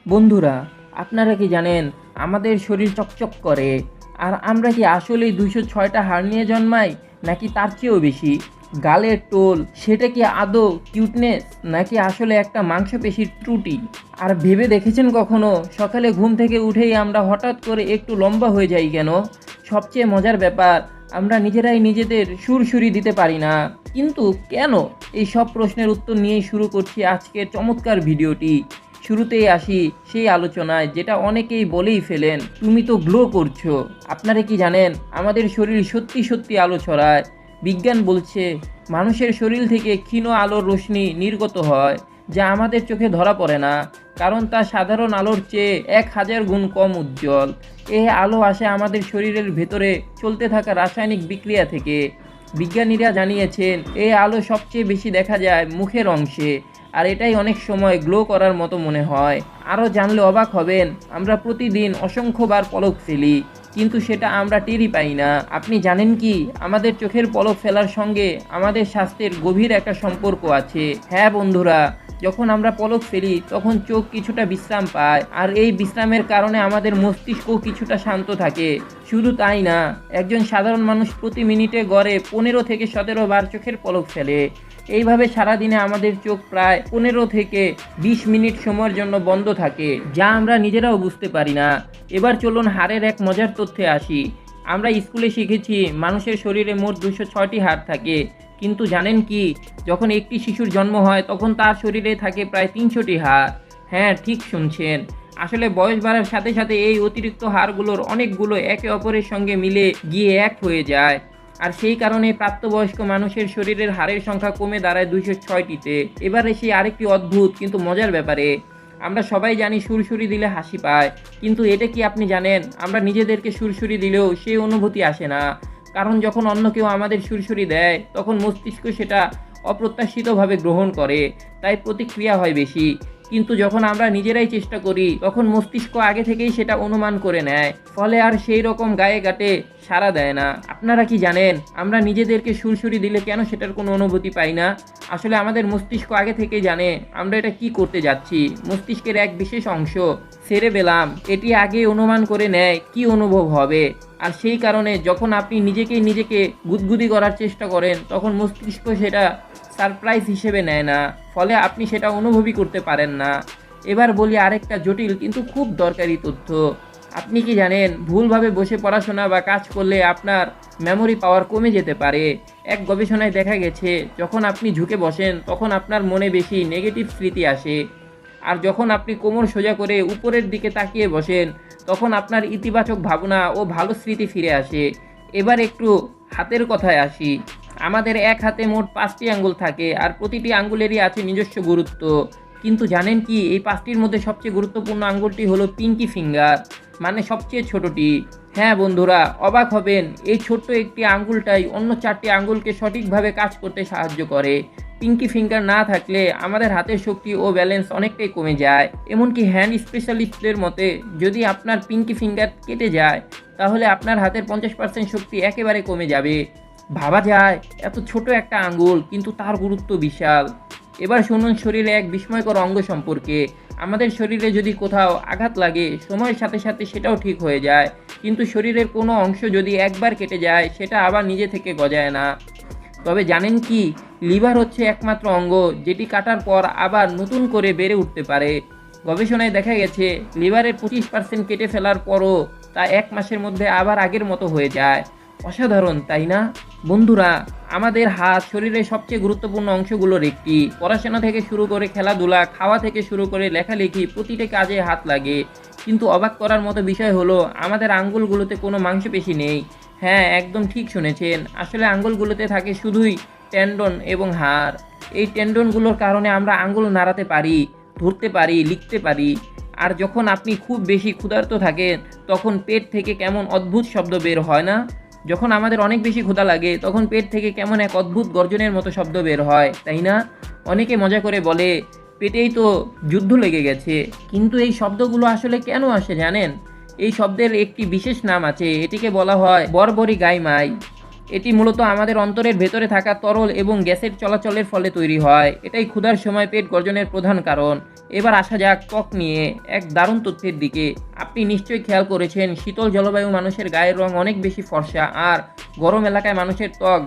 বন্ধুরা, আপনারা কি জানেন আমাদের শরীর চকচক করে? আর আমরা কি আসলেই 206টা হাড় নিয়ে জন্মাই, নাকি তার চেয়েও বেশি? গালের টোল সেটা কি আদৌ কিউটনেস, নাকি আসলে একটা মাংসপেশির ত্রুটি? আর ভেবে দেখেছেন কখনো সকালে ঘুম থেকে উঠেই আমরা হঠাৎ করে একটু লম্বা হয়ে যাই কেন? সবচেয়ে মজার ব্যাপার, আমরা নিজেরাই নিজেদের সুরসুরি দিতে পারি না। কিন্তু কেন? এই সব প্রশ্নের উত্তর নিয়েই শুরু করছি আজকের চমৎকার ভিডিওটি। শুরুতেই আসি সেই আলোচনায়, যেটা অনেকেই বলেই ফেলেন, তুমি তো গ্লো করছো। আপনারা কি জানেন আমাদের শরীর সত্যি সত্যি আলো ছড়ায়? বিজ্ঞান বলছে মানুষের শরীর থেকে ক্ষীণ আলোর রশ্মি নির্গত হয়, যা আমাদের চোখে ধরা পড়ে না, কারণ তা সাধারণ আলোর চেয়ে 1000 গুণ কম উজ্জ্বল। এই আলো আসে আমাদের শরীরের ভেতরে চলতে থাকা রাসায়নিক বিক্রিয়া থেকে। বিজ্ঞানীরা জানিয়েছেন এই আলো সবচেয়ে বেশি দেখা যায় মুখের অংশে, আর এটাই অনেক সময় গ্লো করার মতো মনে হয়। আরও জানলে অবাক হবেন, আমরা প্রতিদিন অসংখ্যবার পলক ফেলি, কিন্তু সেটা আমরা টেরই পাই না। আপনি জানেন কি আমাদের চোখের পলক ফেলার সঙ্গে আমাদের স্বাস্থ্যের গভীর একটা সম্পর্ক আছে? হ্যাঁ বন্ধুরা, যখন আমরা পলক ফেলি তখন চোখ কিছুটা বিশ্রাম পায়, আর এই বিশ্রামের কারণে আমাদের মস্তিষ্ক কিছুটা শান্ত থাকে। শুধু তাই না, একজন সাধারণ মানুষ প্রতি মিনিটে গড়ে 15 থেকে 17 বার চোখের পলক ফেলে। এইভাবে সারাদিনে আমাদের চোখ প্রায় 15 থেকে 20 মিনিট সময়ের জন্য বন্ধ থাকে, যা আমরা নিজেরাও বুঝতে পারি না। এবার চলুন হাড়ের এক মজার তথ্যে আসি। আমরা স্কুলে শিখেছি মানুষের শরীরে মোট 206টি হাড় থাকে, কিন্তু জানেন কি, যখন একটি শিশুর জন্ম হয় তখন তার শরীরে থাকে প্রায় 300টি হাড়। হ্যাঁ, ঠিক শুনছেন। আসলে বয়স বাড়ার সাথে সাথে এই অতিরিক্ত হাড়গুলোর অনেকগুলো একে অপরের সঙ্গে মিলে গিয়ে এক হয়ে যায়, আর সেই কারণে প্রাপ্তবয়স্ক মানুষের শরীরের হাড়ের সংখ্যা কমে দাঁড়ায় 206টিতে। এবার এসে আরেকটি অদ্ভুত কিন্তু মজার ব্যাপারে। আমরা সবাই জানি সুরসুরি দিলে হাসি পায়, কিন্তু এটা কি আপনি জানেন আমরা নিজেদেরকে সুরসুরি দিলেও সেই অনুভূতি আসে না? কারণ যখন অন্য কেউ আমাদের সুরসুরি দেয় তখন মস্তিষ্ক সেটা অপ্রত্যাশিতভাবে গ্রহণ করে, তাই প্রতিক্রিয়া হয় বেশি। কিন্তু যখন আমরা নিজেরাই চেষ্টা করি তখন মস্তিষ্ক আগে থেকেই সেটা অনুমান করে নেয়, ফলে আর সেই রকম গায়ে গাটে সাড়া দেয় না। আপনারা কি জানেন আমরা নিজেদেরকে সুরসুরি দিলে কেন সেটার কোনো অনুভূতি পাই না? আসলে আমাদের মস্তিষ্ক আগে থেকেই জানে আমরা এটা কি করতে যাচ্ছি। মস্তিষ্কের এক বিশেষ অংশ, সেরেবেলাম, এটি আগে অনুমান করে নেয় কি অনুভব হবে। আর সেই কারণে যখন আপনি নিজেকে গুদগুদি করার চেষ্টা করেন তখন মস্তিষ্ক সেটা সারপ্রাইজ হিসেবে নেয় না, ফলে আপনি সেটা অনুভবই করতে পারেন না। এবার বলি আরেকটা জটিল কিন্তু খুব দরকারি তথ্য। আপনি কি জানেন ভুলভাবে বসে পড়াশোনা বা কাজ করলে আপনার মেমোরি পাওয়ার কমে যেতে পারে? এক গবেষণায় দেখা গেছে যখন আপনি ঝুঁকে বসেন তখন আপনার মনে বেশি নেগেটিভ স্মৃতি আসে, আর যখন আপনি কোমর সোজা করে উপরের দিকে তাকিয়ে বসেন তখন আপনার ইতিবাচক ভাবনা ও ভালো স্মৃতি ফিরে আসে। এবার একটু হাতের কথায় আসি। আমাদের এক হাতে মোট 5টি আঙ্গুল থাকে, আর প্রতিটি আঙ্গুলেরই আছে নিজস্ব গুরুত্ব। কিন্তু জানেন কি এই 5টির মধ্যে সবচেয়ে গুরুত্বপূর্ণ আঙ্গুলটি হলো পিঙ্কি ফিঙ্গার, মানে সবচেয়ে ছোটটি। হ্যাঁ বন্ধুরা, অবাক হবেন, এই ছোট্ট একটি আঙ্গুলটাই অন্য 4টি আঙ্গুলকে সঠিকভাবে কাজ করতে সাহায্য করে। পিঙ্কি ফিঙ্গার না থাকলে আমাদের হাতের শক্তি ও ব্যালেন্স অনেকটাই কমে যায়। এমনকি হ্যান্ড স্পেশালিস্টদের মতে যদি আপনার পিঙ্কি ফিঙ্গার কেটে যায় তাহলে আপনার হাতের 50% শক্তি একেবারে কমে যাবে। ভাবা যায় এত ছোট একটা আঙ্গুল, কিন্তু তার গুরুত্ব বিশাল। এবার শুনুন শরীরে এক বিস্ময়কর অঙ্গ সম্পর্কে। আমাদের শরীরে যদি কোথাও আঘাত লাগে সময়ের সাথে সাথে সেটাও ঠিক হয়ে যায়, কিন্তু শরীরের কোনো অংশ যদি একবার কেটে যায় সেটা আবার নিজে থেকে গজায় না। তবে জানেন কি, লিভার হচ্ছে একমাত্র অঙ্গ যেটি কাটার পর আবার নতুন করে বেড়ে উঠতে পারে। গবেষণায় দেখা গেছে লিভারের 25% কেটে ফেলার পরও তা 1 মাসের মধ্যে আবার আগের মতো হয়ে যায়। অসাধারণ, তাই না? বন্ধুরা, আমাদের হাত শরীরের সবচেয়ে গুরুত্বপূর্ণ অংশগুলোর একটি। পড়াশোনা থেকে শুরু করে খেলাধুলা, খাওয়া থেকে শুরু করে লেখালেখি, প্রতিটি কাজে হাত লাগে। কিন্তু অবাক করার মতো বিষয় হলো আমাদের আঙ্গুলগুলোতে কোনো মাংসপেশি নেই। হ্যাঁ, একদম ঠিক শুনেছেন। আসলে আঙ্গুলগুলোতে থাকে শুধুই টেন্ডন এবং হাড়। এই টেন্ডনগুলোর কারণে আমরা আঙ্গুল নাড়াতে পারি, ধরতে পারি, লিখতে পারি। আর যখন আপনি খুব বেশি ক্ষুধার্ত থাকেন তখন পেট থেকে কেমন অদ্ভুত শব্দ বের হয় না? যখন আমাদের অনেক বেশি ক্ষুধা লাগে তখন পেট থেকে কেমন এক অদ্ভুত গর্জনের মতো শব্দ বের হয়, তাই না? অনেকে মজা করে বলে পেটেই তো যুদ্ধ লেগে গেছে। কিন্তু এই শব্দগুলো আসলে কেন আসে জানেন? এই শব্দের একটি বিশেষ নাম আছে, এটিকে বলা হয় বরবরি গাইমাই। এটি মূলত আমাদের অন্তরের ভেতরে থাকা তরল এবং গ্যাসের চলাচলের ফলে তৈরি হয়। এটাই ক্ষুধার সময় পেট গর্জনের প্রধান কারণ। এবার আসা যাক ত্বক নিয়ে এক দারুণ তথ্যের দিকে। আপনি নিশ্চয়ই খেয়াল করেছেন, শীতল জলবায়ু মানুষের গায়ের রং অনেক বেশি ফর্সা, আর গরম এলাকায় মানুষের ত্বক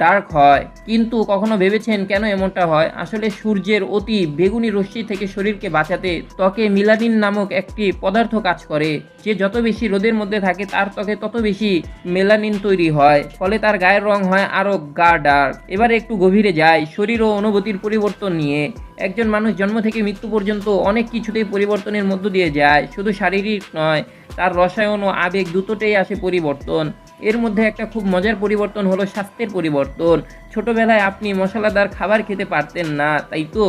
ডার্ক হয়। কিন্তু কখনো ভেবেছেন কেন এমনটা হয়? আসলে সূর্যের অতি বেগুনি রশ্মি থেকে শরীরকে বাঁচাতে ত্বকে মেলানিন নামক একটি পদার্থ কাজ করে। যে যত বেশি রোদের মধ্যে থাকে তার ত্বকে তত বেশি মেলানিন তৈরি হয়, ফলে তার গায়ের রং হয় আরও ডার্ক। এবারে একটু গভীরে যায় শরীর ও অনুভূতির পরিবর্তন নিয়ে। একজন মানুষ জন্ম থেকে মৃত্যু পর্যন্ত অনেক কিছুতেই পরিবর্তনের মধ্য দিয়ে যায়, শুধু শারীরিক নয়, তার রসায়ন ও আবেগ দুটোতেই আসে পরিবর্তন। এর মধ্যে একটা খুব মজার পরিবর্তন হলো স্বাস্থ্যের পরিবর্তন। ছোটবেলায় আপনি মশলাদার খাবার খেতে পারতেন না, তাই তো?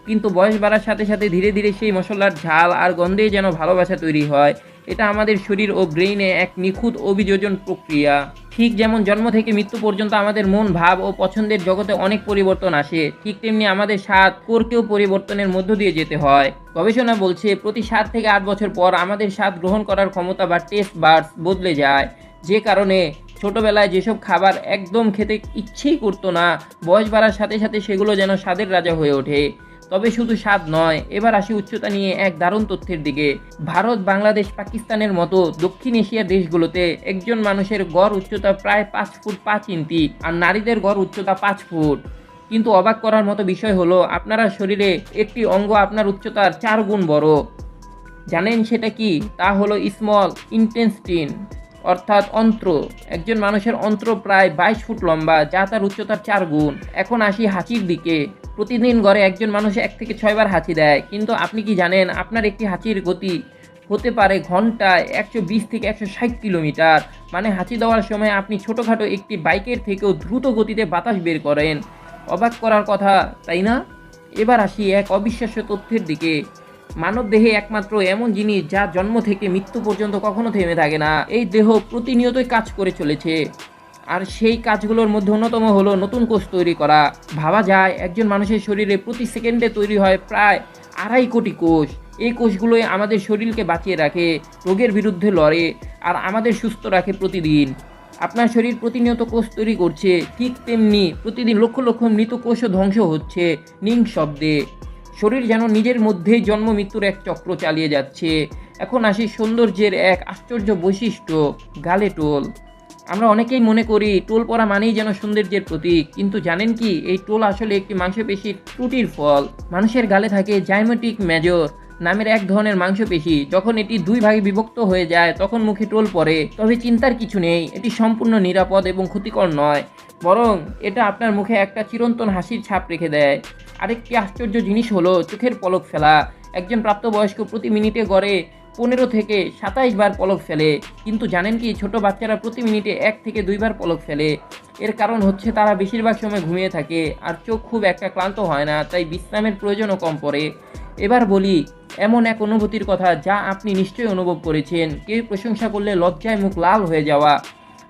কিন্তু বয়স বাড়ার সাথে সাথে ধীরে ধীরে সেই মশলার ঝাল আর গন্ধেই যেন ভালোবাসা তৈরি হয়। এটা আমাদের শরীর ও ব্রেইনে এক নিখুঁত অভিযোজন প্রক্রিয়া। ঠিক যেমন জন্ম থেকে মৃত্যু পর্যন্ত আমাদের মন, ভাব ও পছন্দের জগতে অনেক পরিবর্তন আসে, ঠিক তেমনি আমাদের স্বাদ কোরকেও পরিবর্তনের মধ্য দিয়ে যেতে হয়। গবেষণা বলছে প্রতি 7 থেকে 8 বছর পর আমাদের স্বাদ গ্রহণ করার ক্ষমতা বা টেস্ট বাডস বদলে যায়। যে কারণে ছোটবেলায় যেসব খাবার একদম খেতে ইচ্ছেই করতো না, বয়স বাড়ার সাথে সাথে সেগুলো যেন স্বাদের রাজা হয়ে ওঠে। তবে শুধু স্বাদ নয়, এবার আসি উচ্চতা নিয়ে এক দারুণ তথ্যের দিকে। ভারত, বাংলাদেশ, পাকিস্তানের মতো দক্ষিণ এশিয়ার দেশগুলোতে একজন মানুষের গড় উচ্চতা প্রায় 5 ফুট 5 ইঞ্চি, আর নারীদের গড় উচ্চতা 5 ফুট। কিন্তু অবাক করার মতো বিষয় হলো, আপনার শরীরে একটি অঙ্গ আপনার উচ্চতার 4 গুণ বড়। জানেন সেটা কি? তা হলো স্মল ইন্টেস্টিন, অর্থাৎ অন্ত্র। একজন মানুষের অন্ত্র প্রায় 22 ফুট লম্বা, যা তার উচ্চতার 4 গুণ। এখন আসি হাঁচির দিকে। প্রতিদিন গড়ে একজন মানুষ 1 থেকে 6 বার হাঁচি দেয়, কিন্তু আপনি কি জানেন আপনার একটি হাঁচির গতি হতে পারে ঘন্টায় 120 থেকে 160 কিলোমিটার। মানে হাঁচি দেওয়ার সময় আপনি ছোটোখাটো একটি বাইকের থেকেও দ্রুত গতিতে বাতাস বের করেন। অবাক করার কথা, তাই না? এবার আসি এক অবিশ্বাস্য তথ্যের দিকে। মানব দেহে একমাত্র এমন জিনিস যা জন্ম থেকে মৃত্যু পর্যন্ত কখনো থেমে থাকে না। এই দেহ প্রতিনিয়তই কাজ করে চলেছে, আর সেই কাজগুলোর মধ্যে অন্যতম হলো নতুন কোষ তৈরি করা। ভাবা যায় একজন মানুষের শরীরে প্রতি সেকেন্ডে তৈরি হয় প্রায় 2.5 কোটি কোষ। এই কোষগুলোই আমাদের শরীরকে বাঁচিয়ে রাখে, রোগের বিরুদ্ধে লড়ে, আর আমাদের সুস্থ রাখে প্রতিদিন। আপনার শরীর প্রতিনিয়ত কোষ তৈরি করছে, ঠিক তেমনি প্রতিদিন লক্ষ লক্ষ মৃত কোষও ধ্বংস হচ্ছে নিঃশব্দে। শরীর যেন নিজের মধ্যেই জন্ম মৃত্যুর এক চক্র চালিয়ে যাচ্ছে। এখন আসি সৌন্দর্যের এক আশ্চর্য বৈশিষ্ট্য, গালে টোল। আমরা অনেকেই মনে করি টোল পরা মানেই যেন সৌন্দর্যের প্রতীক, কিন্তু জানেন কি, এই টোল আসলে একটি মাংসপেশির ত্রুটির ফল। মানুষের গালে থাকে জাইমেটিক মেজর নামের এক ধরনের মাংসপেশি। যখন এটি 2 ভাগে বিভক্ত হয়ে যায় তখন মুখে টোল পড়ে। তবে চিন্তার কিছু নেই, এটি সম্পূর্ণ নিরাপদ এবং ক্ষতিকর নয়, বরং এটা আপনার মুখে একটা চিরন্তন হাসির ছাপ রেখে দেয়। আরেকটি আশ্চর্য জিনিস হলো চোখের পলক ফেলা। একজন প্রাপ্তবয়স্ক প্রতি মিনিটে গড়ে 15 থেকে 27 বার পলক ফেলে, কিন্তু জানেন কি, ছোট বাচ্চারা প্রতি মিনিটে 1 থেকে 2 বার পলক ফেলে। এর কারণ হচ্ছে তারা বেশিরভাগ সময় ঘুমিয়ে থাকে, আর চোখ খুব একটা ক্লান্ত হয় না, তাই বিশ্রামের প্রয়োজনও কম পড়ে। এবার বলি এমন এক অনুভূতির কথা যা আপনি নিশ্চয়ই অনুভব করেছেন, কেউ প্রশংসা করলে লজ্জায় মুখ লাল হয়ে যাওয়া।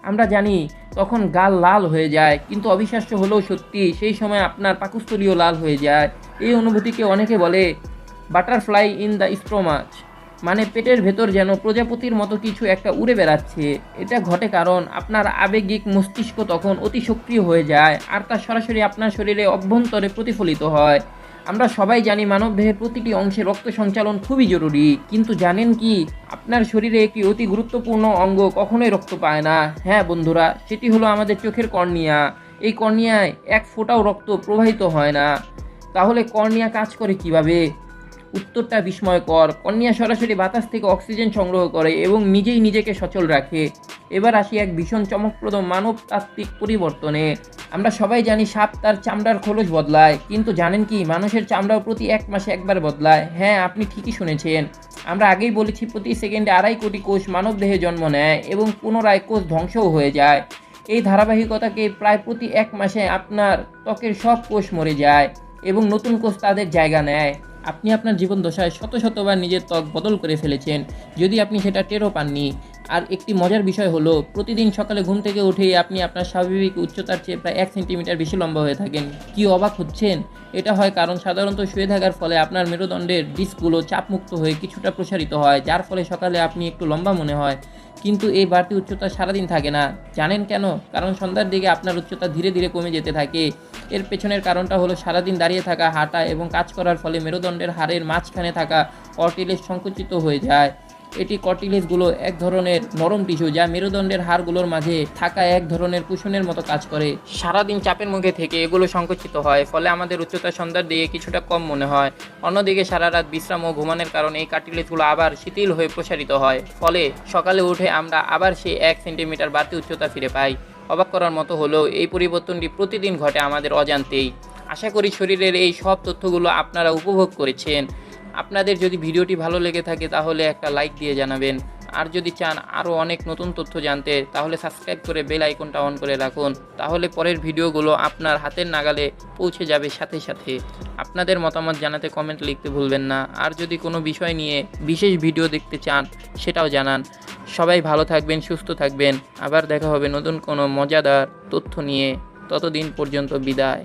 আমরা জানি তখন গাল লাল হয়ে যায়, কিন্তু অবিশ্বাস্য হলেও সত্যি, সেই সময় আপনার পাকস্থলীও লাল হয়ে যায়। এই অনুভূতিকে অনেকে বলে বাটারফ্লাই ইন দ্য স্টোমাচ, মানে পেটের ভেতর যেন প্রজাপতির মতো কিছু একটা উড়ে বেড়াচ্ছে। এটা ঘটে কারণ আপনার আবেগিক মস্তিষ্ক তখন অতি সক্রিয় হয়ে যায়, আর তা সরাসরি আপনার শরীরে অভ্যন্তরে প্রতিফলিত হয়। আমরা সবাই জানি মানবদেহের প্রতিটি অংশে রক্ত সঞ্চালন খুবই জরুরি, কিন্তু জানেন কি, আপনার শরীরে একটি অতি গুরুত্বপূর্ণ অঙ্গ কখনোই রক্ত পায় না। হ্যাঁ বন্ধুরা, সেটি হলো আমাদের চোখের কর্নিয়া। এই কর্নিয়ায় এক ফোঁটাও রক্ত প্রবাহিত হয় না। তাহলে কর্নিয়া কাজ করে কিভাবে? উত্তরটা বিস্ময়কর। কর্নিয়া সরাসরি বাতাস থেকে অক্সিজেন সংগ্রহ করে এবং নিজেই নিজেকে সচল রাখে। এবার আসি এক ভীষণ চমকপ্রদ মানবতাত্ত্বিক পরিবর্তনে। আমরা সবাই জানি সাপ তার চামড়ার খোলস বদলায়, কিন্তু জানেন কি, মানুষের চামড়াও প্রতি 1 মাসে একবার বদলায়। হ্যাঁ, আপনি ঠিকই শুনেছেন। আমরা আগেই বলেছি প্রতি সেকেন্ডে 2.5 কোটি কোষ মানবদেহে জন্ম নেয় এবং পুনরায় কোষ ধ্বংসও হয়ে যায়। এই ধারাবাহিকতাকে প্রায় প্রতি 1 মাসে আপনার ত্বকের সব কোষ মরে যায় এবং নতুন কোষ তাদের জায়গা নেয়। আপনি আপনার জীবন দশায় শত শতবার নিজের ত্বক বদল করে ফেলেছেন, যদি আপনি সেটা টেরও পাননি। আর একটি মজার বিষয় হলো প্রতিদিন সকালে ঘুম থেকে উঠেই আপনি আপনার স্বাভাবিক উচ্চতার চেয়ে প্রায় 1 সেন্টিমিটার বেশি লম্বা হয়ে থাকেন। কি অবাক হচ্ছেন? এটা হয় কারণ সাধারণত শুয়ে থাকার ফলে আপনার মেরুদণ্ডের ডিস্কগুলো চাপমুক্ত হয়ে কিছুটা প্রসারিত হয়, যার ফলে সকালে আপনি একটু লম্বা মনে হয়। কিন্তু এই বাড়তি উচ্চতা সারাদিন থাকে না। জানেন কেন? কারণ সন্ধ্যার দিকে আপনার উচ্চতা ধীরে ধীরে কমে যেতে থাকে। এর পেছনের কারণটা হলো সারাদিন দাঁড়িয়ে থাকা, হাঁটা এবং কাজ করার ফলে মেরুদণ্ডের হাড়ের মাঝখানে থাকা কর্টিলেজ সংকুচিত হয়ে যায়। এটি কর্টিলেজগুলো এক ধরনের নরম টিস্যু যা মেরুদণ্ডের হাড়গুলোর মাঝে থাকা এক ধরনের কুশনের মতো কাজ করে। সারাদিন চাপের মুখে থেকে এগুলো সংকুচিত হয়, ফলে আমাদের উচ্চতা সন্ধ্যার দিকে কিছুটা কম মনে হয়। অন্যদিকে সারা রাত বিশ্রাম ও ঘুমানোর কারণে এই কার্টিলেজগুলো আবার শিথিল হয়ে প্রসারিত হয়, ফলে সকালে উঠে আমরা আবার সেই 1 সেন্টিমিটার বাড়তি উচ্চতা ফিরে পাই। অবাক করার মতো হলেও এই পরিবর্তনটি প্রতিদিন ঘটে আমাদের অজান্তেই। আশা করি শরীরের এই সব তথ্যগুলো আপনারা উপভোগ করেছেন। আপনাদের যদি ভিডিওটি ভালো লেগে থাকে তাহলে একটা লাইক দিয়ে জানাবেন। আর যদি চান আরও অনেক নতুন তথ্য জানতে তাহলে সাবস্ক্রাইব করে বেল আইকনটা অন করে রাখুন। তাহলে পরের ভিডিওগুলো আপনার হাতের নাগালে পৌঁছে যাবে সাথে সাথে। আপনাদের মতামত জানাতে কমেন্ট লিখতে ভুলবেন না। আর যদি কোনো বিষয় নিয়ে বিশেষ ভিডিও দেখতে চান সেটাও জানান। সবাই ভালো থাকবেন, সুস্থ থাকবেন। আবার দেখা হবে নতুন কোনো মজাদার তথ্য নিয়ে। ততদিন পর্যন্ত বিদায়।